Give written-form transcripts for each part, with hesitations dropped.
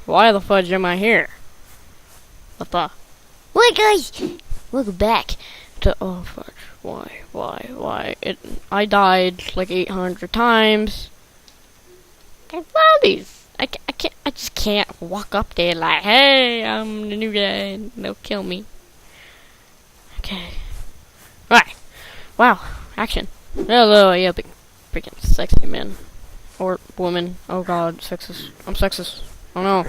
Why the fudge am I here? What the? What, guys? Welcome back. Oh fudge. Why? I died like 800 times. I love these. I just can't walk up there like, hey, I'm the new guy, and they'll kill me. Okay. Right. Wow. Action. Hello, yeah, big freaking sexy man. Or woman. Oh god, sexist. I'm sexist. Oh no.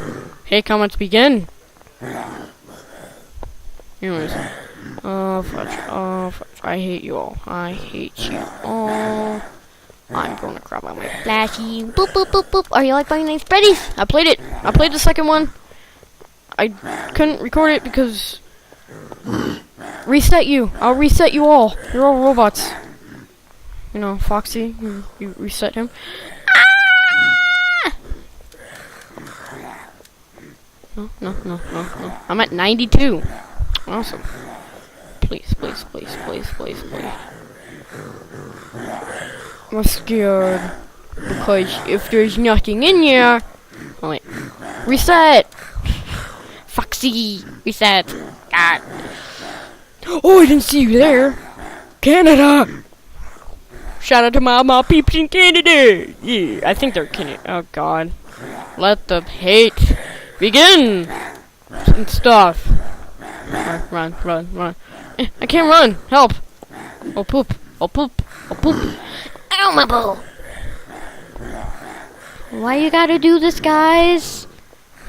Hey, comments begin. Anyways. Oh fudge. I hate you all. I hate you all. I'm gonna grab out my Flashy. Boop, boop, boop, boop. Are you like buying nice spreadies? I played it. I played the second one. I couldn't record it because... Reset you. I'll reset you all. You're all robots. You know, Foxy, you reset him. Ah! No. I'm at 92. Awesome. Please. I'm scared. Because if there's nothing in here... Oh, wait. Reset! Foxy! Reset! God. Oh, I didn't see you there! Canada! Shout out to my peeps in Canada! Yeah, I think they're Canadian. Oh, God. Let the hate begin! And stuff. Run. I can't run! Help! I'll poop. Ow, my boo. Why you gotta do this, guys?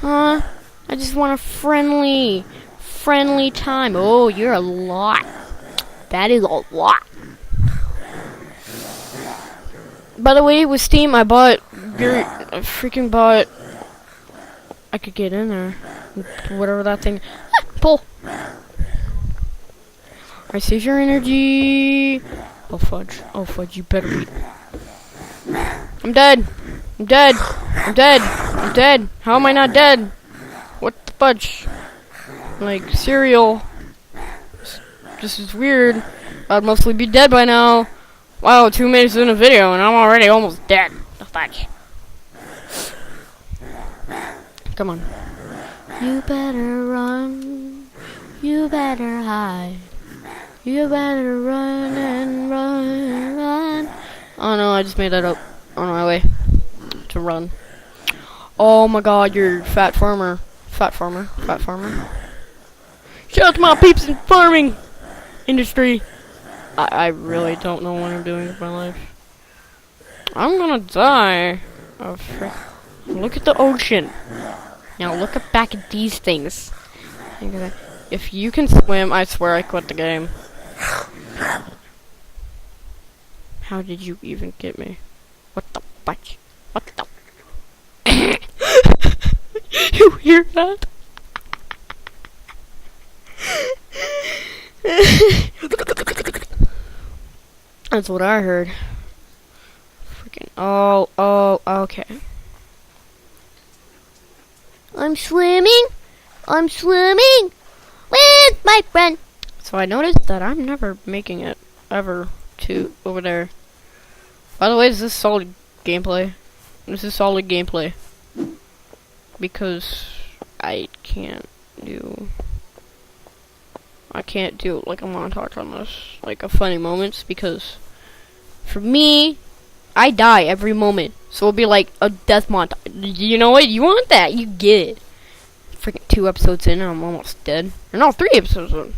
Huh? I just want a friendly time. Oh, you're a lot. That is a lot. By the way, with Steam, I freaking bought. I could get in there. Whatever that thing. Ah, pull. Alright, save your energy. Oh fudge, you better be. I'm dead. How am I not dead? What the fudge? Like, cereal. This is weird. I'd mostly be dead by now. Wow, 2 minutes in a video and I'm already almost dead. The fudge. Come on. You better run. You better hide. You better run and run. Oh no, I just made that up on my way to run. Oh my god, you're fat farmer. Shout out to my peeps in farming industry. I really don't know what I'm doing with my life. I'm gonna die. Oh, frick. Look at the ocean. Now look back at these things. If you can swim, I swear I quit the game. How did you even get me? What the fuck? What the? You hear that? That's what I heard. Freaking. Oh, okay. I'm swimming with my friend. So I noticed that I'm never making it ever to over there. By the way, this is solid gameplay. Because I can't do like a montage on this, like a funny moments, because for me, I die every moment. So it'll be like a death montage. You know what? You want that? You get it. Freaking 2 episodes in and I'm almost dead. Or no, 3 episodes in.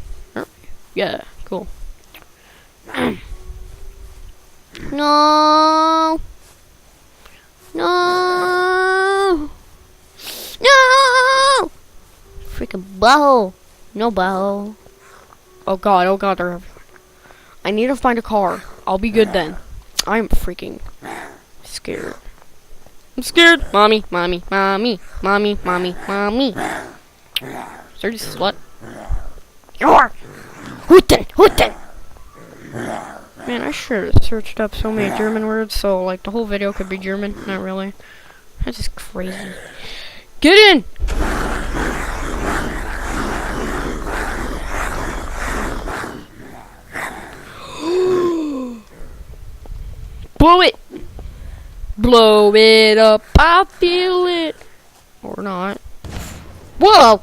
Yeah, cool. No. Freaking butthole. No butthole. Oh god, they're everywhere. I need to find a car. I'll be good then. I'm freaking scared. I'm scared. Mommy. Dirty slut. You're Hooten. Man, I should have searched up so many German words, so like the whole video could be German. Not really. That's just crazy. Get in! Blow it up. I feel it. Or not. Whoa!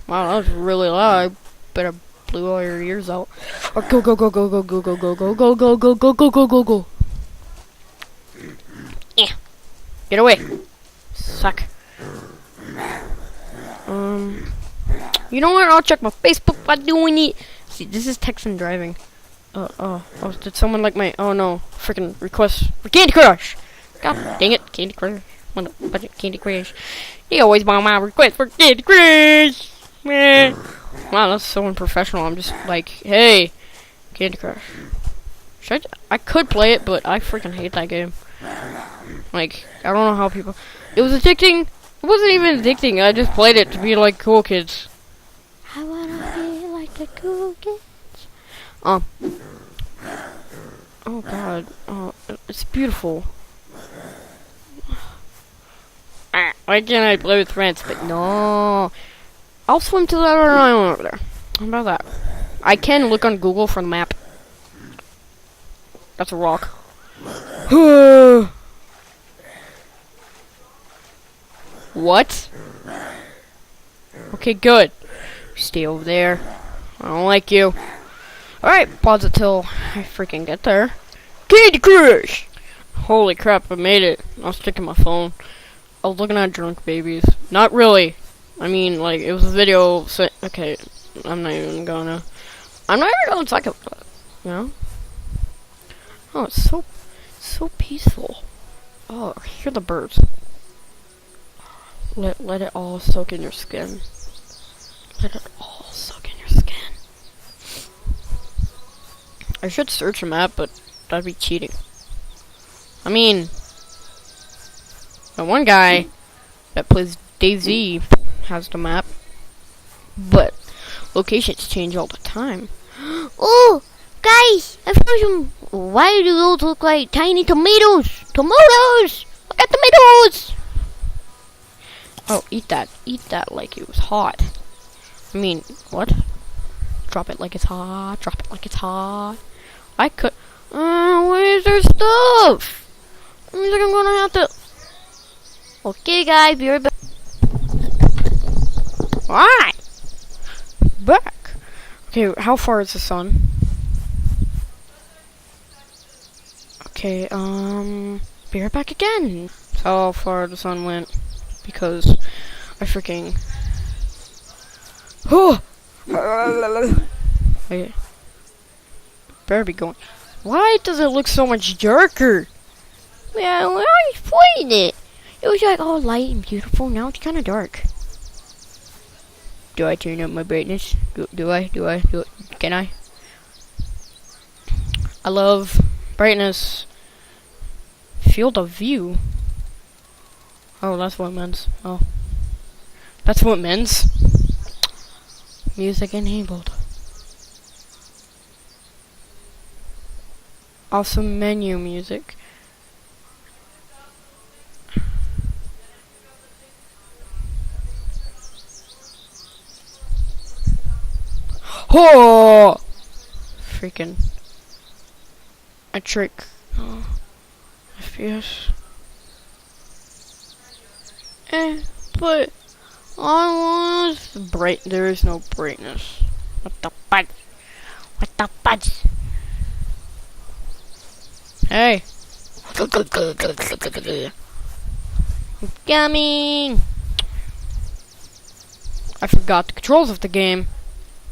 Wow, that was really loud. I better blew all your ears out. Or go, go, go, go, go, go, go, go, go, go, go, go, go, go, go, go, go. Yeah. Get away. Suck. You know what? I'll check my Facebook while doing it. See, this is Texan driving. Oh, did someone like my, oh no, freaking request for Candy Crush? God dang it, Candy Crush. Budget Candy Crush. They always want my request for Candy Crush. Man. Wow, that's so unprofessional. I'm just like, hey, Candy Crush. I could play it, but I freaking hate that game. Like, I don't know how people... It was addicting. It wasn't even addicting. I just played it to be like cool kids. I wanna be like the cool kids. Oh god. Oh, it's beautiful. Why can't I play with friends? But no. I'll swim to the other island over there. How about that? I can look on Google for the map. That's a rock. What? Okay, good. Stay over there. I don't like you. Alright, pause it till I freaking get there. Candy Crush! Holy crap, I made it. I was checking my phone. I was looking at drunk babies. Not really. I mean, like, it was a video. Okay, I'm not even gonna talk about it. You know? Oh, it's so peaceful. Oh, hear the birds. Let it all soak in your skin. Let it all soak in your skin. I should search a map, but that'd be cheating. I mean, the one guy that plays DayZ has the map, but locations change all the time. Oh, guys, I found some. Why do those look like tiny tomatoes? Tomatoes! Look at tomatoes! Oh, eat that. Eat that like it was hot. I mean, what? Drop it like it's hot. Drop it like it's hot. I could... where's their stuff? I mean, like I'm gonna have to... Okay, guys, be right back. Why? Back. Okay, how far is the sun? Okay, be right back again. That's how far the sun went. Because I freaking... Oh! Wait. Better be going. Why does it look so much darker? Yeah, well, I explained it. It was like all light and beautiful. Now it's kind of dark. Do I turn up my brightness? Do I? Can I? I love brightness. Field of view. Oh, that's what it means. Oh. That's what it means. Music enabled. Awesome menu music. Oh! Freaking. A trick. Oh. FPS. But I was bright. There is no brightness. What the fudge? What the fudge? Hey. Coming. I forgot the controls of the game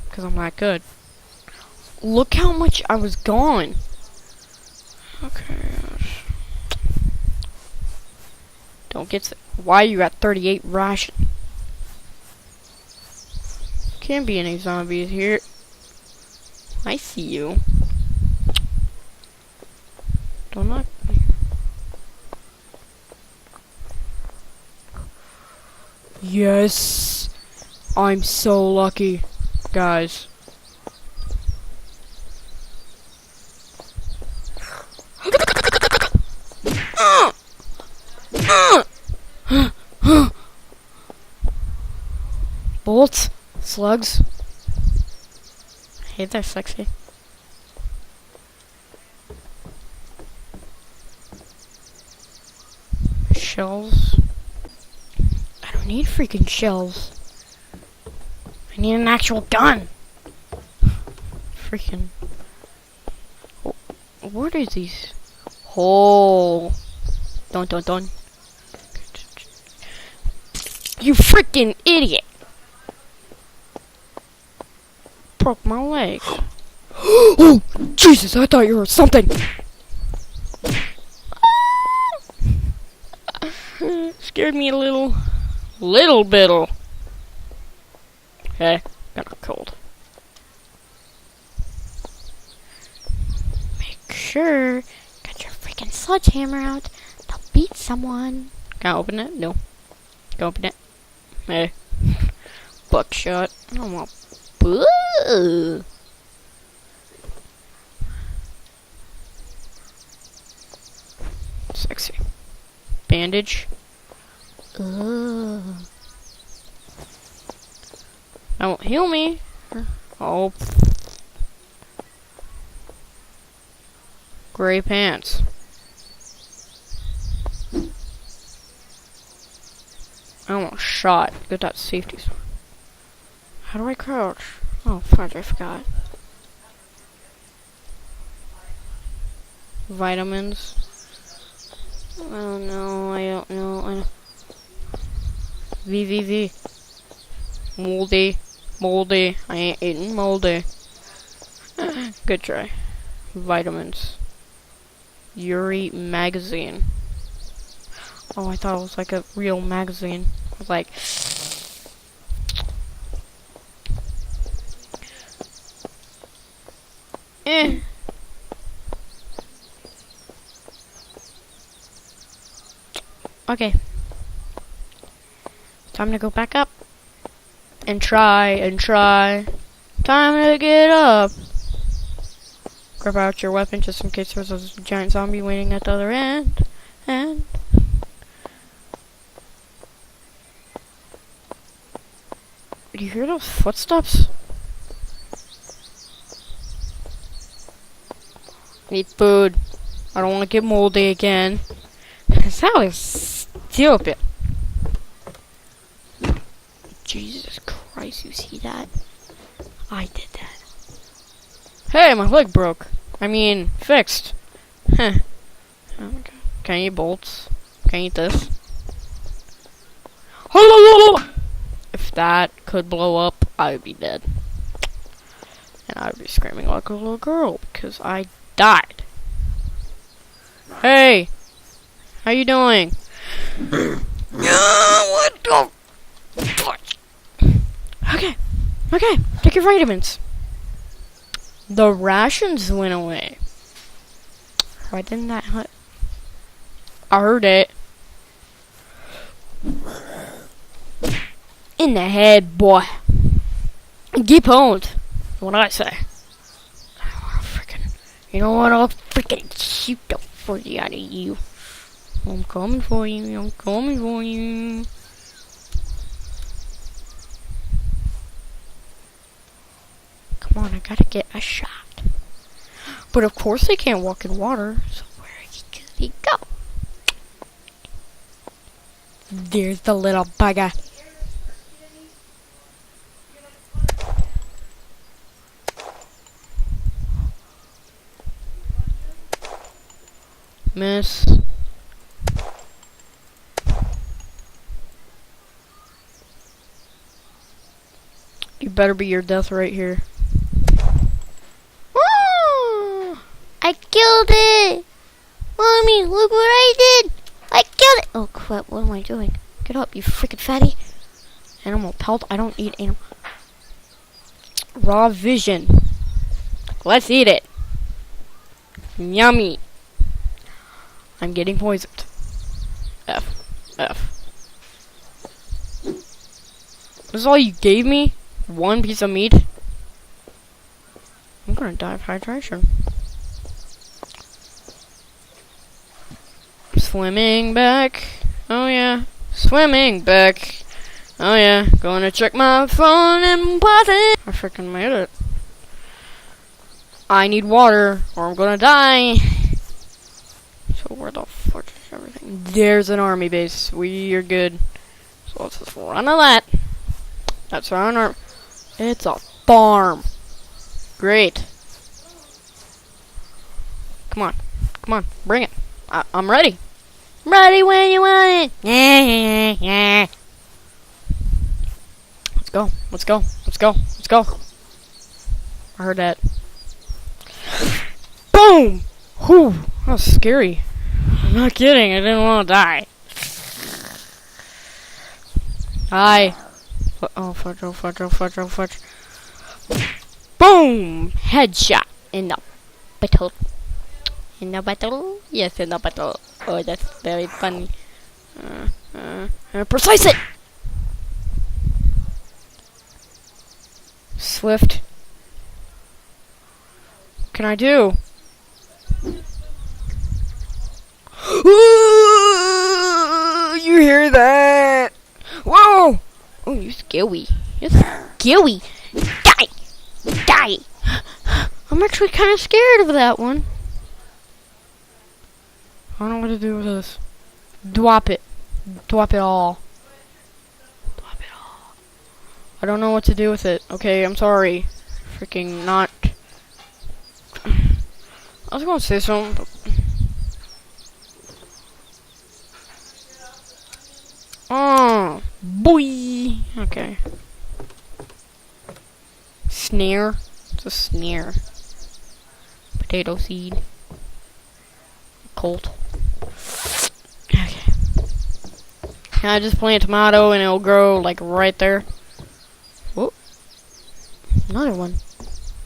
because I'm not good. Look how much I was gone. Okay. Don't get sick. Why are you at 38 ration? Can't be any zombies here. I see you. Don't knock me. Yes. I'm so lucky, guys. Bullets, slugs. Hey, they're sexy. Shells. I don't don't need freaking shells. I need an actual gun. Freaking. Oh, what are these? Oh. Dun. You freaking idiot. Broke my leg. Oh, Jesus, I thought you were something. Scared me a little bit. Okay, got a cold. Make sure, got your freaking sledgehammer out. They'll beat someone. Can I open it? No. Can I open it? Hey. Buckshot. I don't want. Boo. Sexy. Bandage. Ugh. That won't heal me. Oh. Gray pants. I almost shot. Get that safety sword. How do I crouch? Oh, fuck, I forgot. Vitamins. Oh no, I don't know. VVV. Moldy. I ain't eating moldy. Good try. Vitamins. Yuri magazine. Oh, I thought it was like a real magazine. I was like... Okay. Time to go back up. And try. Time to get up. Grab out your weapon just in case there's a giant zombie waiting at the other end. And... Do you hear those footsteps? Need food. I don't want to get moldy again. That was stupid. Jesus Christ, you see that? I did that. Hey, my leg broke. I mean, fixed. Huh. Oh my god. Can I eat bolts? Can I eat this? If that could blow up, I would be dead. And I would be screaming like a little girl because I died. Hey! How you doing? What the fuck? Okay. Take your vitamins. The rations went away. Why didn't that hurt? I heard it. In the head, boy. Get pwned. What I say? You know what? I'll freaking shoot the fuzzy out of you. I'm coming for you. Come on, I gotta get a shot. But of course they can't walk in water. So where could he go? There's the little bugger. Miss. You better be your death right here. Oh, I killed it! Mommy, look what I did! I killed it! Oh crap, what am I doing? Get up, you freaking fatty. Animal pelt? I don't eat animal. Raw vision. Let's eat it. Yummy. I'm getting poisoned. F. This is all you gave me? One piece of meat? I'm gonna die of hydration. Swimming back. Oh yeah. Swimming back. Oh yeah. Gonna check my phone and pause it. I freaking made it. I need water or I'm gonna die. So where the fuck is everything? There's an army base. We are good. So let's just run to that. That's on our... It's a farm. Great. Come on. Come on. Bring it. I'm ready. Ready when you want it. Let's go. Let's go. Let's go. Let's go. I heard that. Boom! Whew. That was scary. I'm not kidding. I didn't want to die. Hi. Oh, fudge, oh, fudge, oh, fudge, oh, fudge. Boom! Headshot in the battle. In the battle? Yes, in the battle. Oh, that's very funny. Precise it! Swift. What can I do? You hear that? Whoa! Oh, you're scary. You're scary. Die! Die! I'm actually kind of scared of that one. I don't know what to do with this. Drop it. Drop it all. Drop it all. I don't know what to do with it. Okay, I'm sorry. Freaking not. I was gonna say something, but... Oh, boy. Okay. Snare. It's a snare. Potato seed. Colt. Okay. Can I just plant a tomato and it'll grow like right there? Whoop. Another one.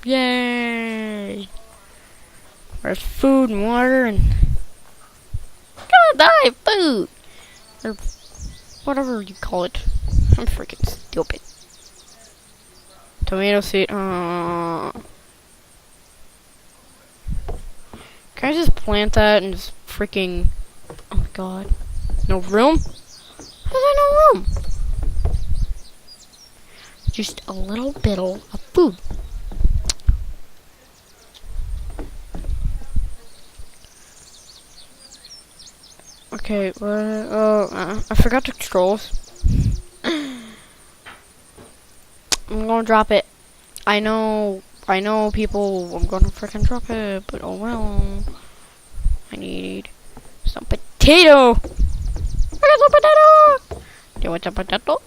Yay! There's food and water and... Gonna die! Food! Or whatever you call it. I'm freaking stupid. Tomato seed. Can I just plant that and just freaking... Oh my god. No room? How's there no room? Just a little bit of food. Okay, I forgot the controls. I'm gonna drop it. I know people, I'm gonna freaking drop it, but oh well. I need some potato! I got some potato! Do you want some potato?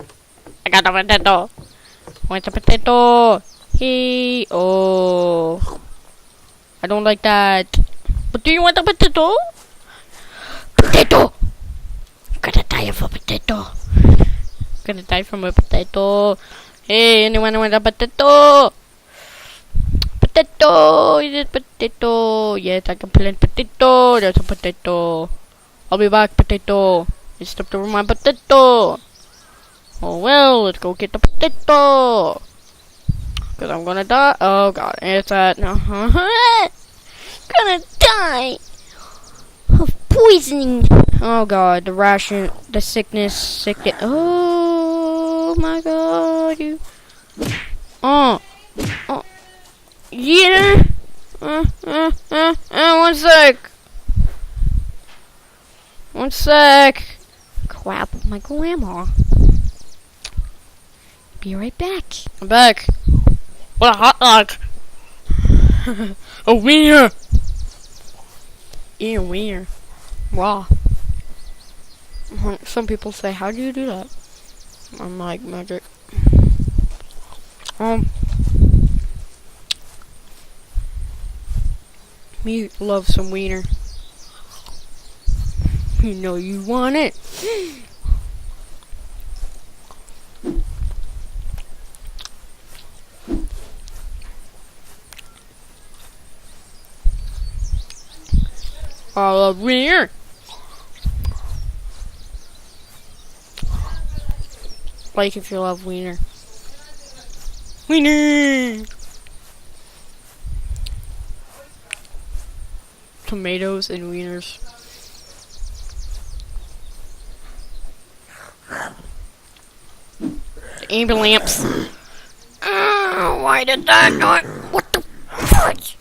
I got a potato! Want some potato? Hey, oh. I don't like that. But do you want a potato? Potato! I'm gonna die of a potato. I'm gonna die from a potato. Hey, anyone want a potato? Potato! Is it potato? Yes, I can plant potato. There's a potato. I'll be back, potato. You stepped over my potato. Oh well, let's go get the potato. Cause I'm gonna die. Oh god, it's that. Gonna die of poisoning. Oh god, the ration, the sickness. Oh my god, you. Oh, yeah. 1 sec. 1 sec. Crap, my grandma. Be right back. I'm back. What a hot dog. A wiener. Eat a wiener. Wow. Some people say, how do you do that? I'm like, magic. Me love some wiener. You know you want it. I love wiener. Like if you love wiener. Wiener! Tomatoes and wieners. The ambulance. Why did that not? What the fudge?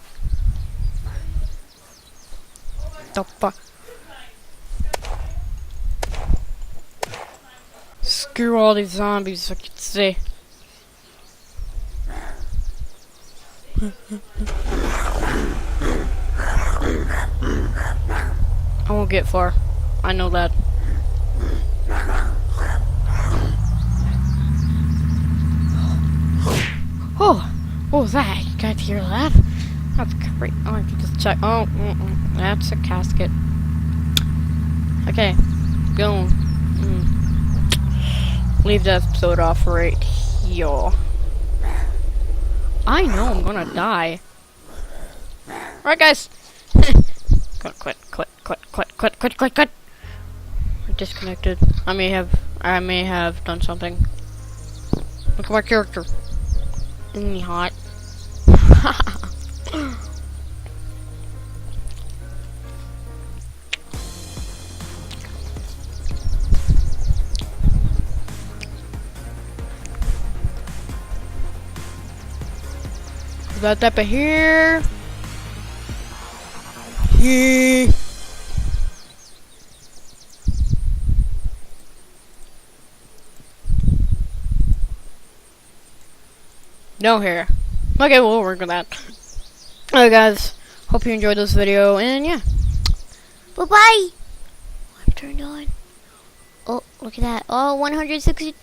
The fuck? screw all these zombies, I could say. I won't get far. I know that. Oh, what was that? You guys hear that? That's great. Oh, I can just check. Oh, that's a casket. Okay, go. Leave the episode off right here. I know I'm gonna die. Alright, guys. Quit. I'm disconnected. I may have done something. Look at my character. Isn't he hot? That up here. Yeah. No hair. Okay, we'll work on that. Alright, guys. Hope you enjoyed this video, and yeah. Bye-bye. I'm turned on. Oh, look at that. Oh, 162.